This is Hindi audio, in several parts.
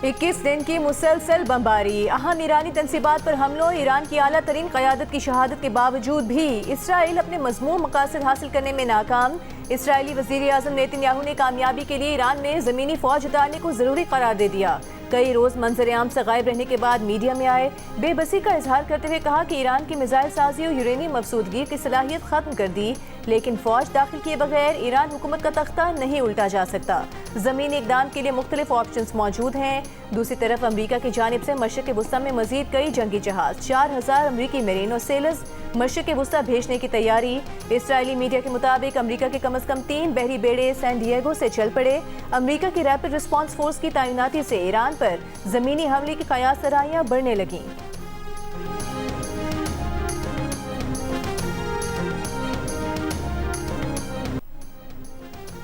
21 दिन की मुसलसल बमबारी, अहम ईरानी तंसीबात पर हमलों, ईरान की आला तरीन क़यादत की शहादत के बावजूद भी इसराइल अपने मज़मूम मकासद हासिल करने में नाकाम। इसराइली वज़ीर आज़म नेतन्याहू ने कामयाबी के लिए ईरान में ज़मीनी फ़ौज उतारने को ज़रूरी करार दे दिया। कई रोज़ मंजर आम से गायब रहने के बाद मीडिया में आए, बेबसी का इजहार करते हुए कहा कि ईरान की मिसाइल साजी और यूरेनियम मफसूदगी की सलाहियत ख़त्म कर दी, लेकिन फ़ौज दाखिल किए बगैर ईरान हुकूमत का तख्ता नहीं उल्टा जा सकता। ज़मीनी इक़दाम के लिए मुख्तलिफ ऑप्शंस मौजूद हैं। दूसरी तरफ अमरीका की जानिब से मशरिक़ वुस्ता में मज़ीद कई जंगी जहाज़, 4000 अमरीकी मेरीन और सेलर्स मशरिक़ वुस्ता भेजने की तैयारी। इसराइली मीडिया के मुताबिक अमरीका के कम अज़ कम 3 बहरी बेड़े सैन डिएगो से चल पड़े। अमरीका की रैपिड रिस्पॉन्स फोर्स की तैनाती से ईरान पर ज़मीनी हमले की क़यास सराहियाँ बढ़ने लगीं।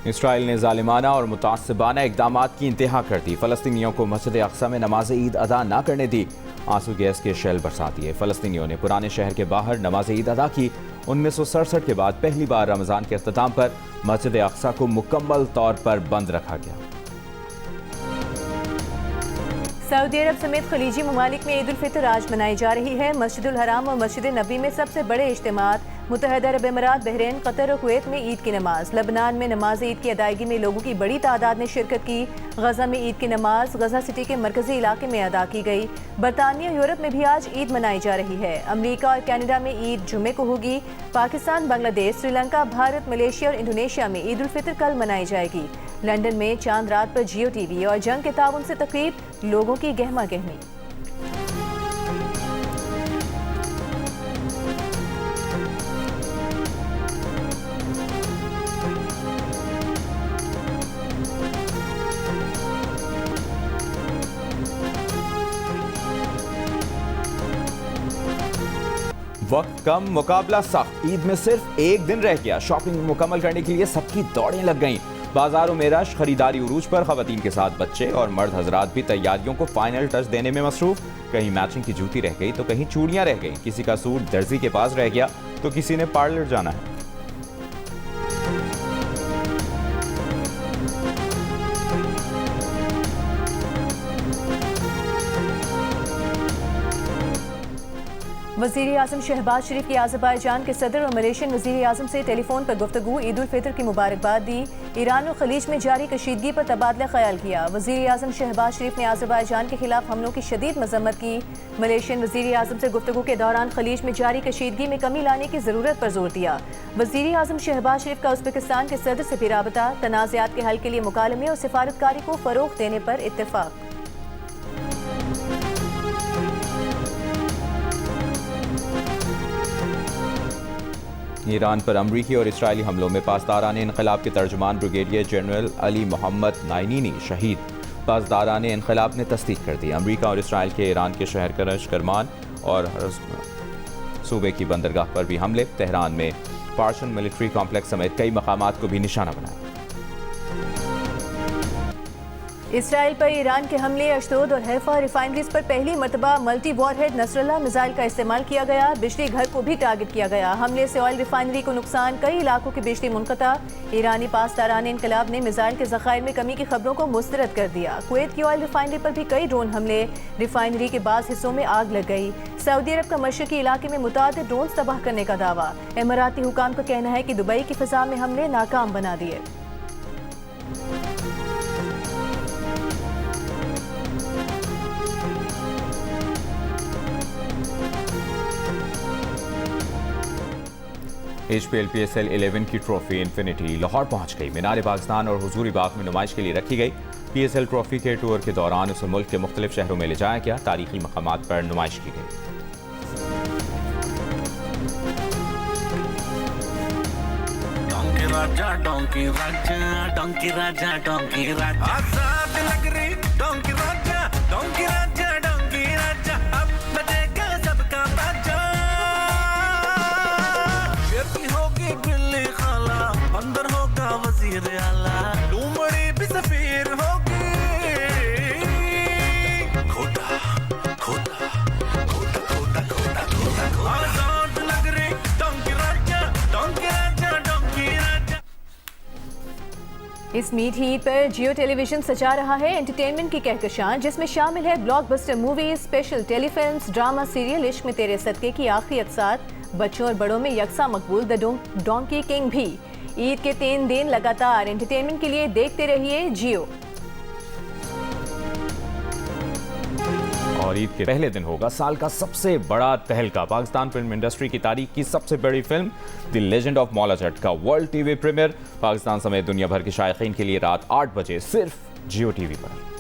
इसराइल ने ज़ालिमाना और मुतासिबाना इक़दामात की इंतहा कर दी। फ़लस्तीनियों को मस्जिद अक़सा में नमाज ईद अदा न करने दी। आंसू गैस के शेल बरसा दिए। फ़लस्तीनियों ने पुराने शहर के बाहर नमाज ईद अदा की। 1967 के बाद पहली बार रमज़ान के अख्ताम पर मस्जिद अक़सा को मुकम्मल तौर पर बंद रखा गया। सऊदी अरब समेत खलीजी ममालिक में ईद उल फितर आज मनाई जा रही है। मस्जिदुल हराम और मस्जिद नबी में सबसे बड़े इज्तिमात। मुत्तहदा अरब अमीरात, बहरीन, कतर और कुवैत में ईद की नमाज। लबनान में नमाज ईद की अदायगी में लोगों की बड़ी तादाद ने शिरकत की। गजा में ईद की नमाज गजा सिटी के मरकजी इलाके में अदा की गई। बरतानिया यूरोप में भी आज ईद मनाई जा रही है। अमरीका और कनाडा में ईद जुमे को होगी। पाकिस्तान, बांग्लादेश, श्रीलंका, भारत, मलेशिया और इंडोनेशिया में ईद उल फितर कल मनाई जाएगी। लंदन में चांद रात पर जियो टीवी और जंग के ताउन से तकरीब, लोगों की गहमा गहमी। वक्त कम, मुकाबला सख्त। ईद में सिर्फ एक दिन रह गया। शॉपिंग मुकम्मल करने के लिए सबकी दौड़ें लग गईं। बाजारों में रश, खरीदारी उरूज पर। खवातीन के साथ बच्चे और मर्द हजरात भी तैयारियों को फाइनल टच देने में मसरूफ। कहीं मैचिंग की जूती रह गई तो कहीं चूड़ियां रह गई। किसी का सूट दर्जी के पास रह गया तो किसी ने पार्लर जाना है। वज़ीर आज़म शहबाज शरीफ की अज़रबैजान के सदर और मलेशियन वज़ीर आज़म से टेलीफोन पर गुफ्तगू। ईद उल फितर की मुबारकबाद दी। ईरान और खलीज में जारी कशीदगी पर तबादला ख्याल किया। वज़ीर आज़म शहबाज शरीफ ने अज़रबैजान के खिलाफ हमलों की शदीद मजम्मत की। मलेशियन वज़ीर आज़म से गुफ्तगू के दौरान खलीज में जारी कशीदगी में कमी लाने की ज़रूरत पर जोर दिया। वज़ीर आज़म शहबाज शरीफ का उज़्बेकिस्तान के सदर से भी राबता। तनाज़ात के हल के लिए मुकालमे और सिफारतकारी को फ़रोग़ देने पर इत्तेफाक। ईरान पर अमरीकी और इसराइली हमलों में पासदारान इनकलाब के तर्जुमान ब्रिगेडियर जनरल अली मोहम्मद नाइनीनी शहीद। पासदारान इनकलाब ने तस्दीक कर दी। अमरीका और इसराइल के ईरान के शहर करमान और सूबे की बंदरगाह पर भी हमले। तेहरान में पार्शन मिलिट्री कॉम्प्लेक्स समेत कई मकामात को भी निशाना बनाया। इसराइल पर ईरान के हमले, अशदोद और हैफा रिफाइनरीज पर पहली मरतबा मल्टी वॉरहेड नसरल्ला मिसाइल का इस्तेमाल किया गया। बिजली घर को भी टारगेट किया गया। हमले से ऑयल रिफाइनरी को नुकसान, कई इलाकों की बिजली मुनक़ता। ईरानी पासदारान इनकलाब ने मिसाइल के ज़खायर में कमी की खबरों को मुस्तरद कर दिया। कुवैत की ऑयल रिफाइनरी पर भी कई ड्रोन हमले। रिफाइनरी के बाज़ हिस्सों में आग लग गई। सऊदी अरब का मशरक़ी इलाके में मुतादिद ड्रोन तबाह करने का दावा। इमाराती हुकाम का कहना है कि दुबई की फ़िज़ा में हमले नाकाम बना दिए। HPL PSL 11 की ट्रॉफी इन्फिनिटी लाहौर पहुंच गई। मीनार पाकिस्तान और हुजूरी बाग में नुमाइश के लिए रखी गई। PSL ट्रॉफी के टूर के दौरान उसे मुल्क के मुख्तलिफ शहरों में ले जाया गया। तारीखी मकामात पर नुमाइश की गई। राजा डोंकी राजा डोंकी राजा डोंकी राजा आजाद नगरी डोंकी राजा डोंकी राजा डोंकी राजा अब बजेगा सबका बाजा। फिर होगी बिल्ली खाला, अंदर होगा वजीर आला, लूमड़ी भी सफीर होगी। खोटा खोटा खोटा खोटा खोटा खोटा आजाद नगरी डोंकी राजा डोंकी राजा डोंकी राजा। इस मीठी ईद पर जियो टेलीविजन सजा रहा है एंटरटेनमेंट की कहकशां, जिसमें शामिल है blockbuster movies, special telefilms, drama serial इश्क में तेरे सदके की आखिरी अक़सात, बच्चों और बड़ों में यकसा मकबूल द डोंकी किंग भी। ईद के 3 दिन लगातार एंटरटेनमेंट के लिए देखते रहिए जियो। और ईद के पहले दिन होगा साल का सबसे बड़ा तहलका। पाकिस्तान फिल्म इंडस्ट्री की तारीख की सबसे बड़ी film the legend of Maula Jatt का वर्ल्ड टीवी प्रीमियर पाकिस्तान समेत दुनिया भर के शायकीन के लिए रात 8 बजे सिर्फ जियो टीवी पर।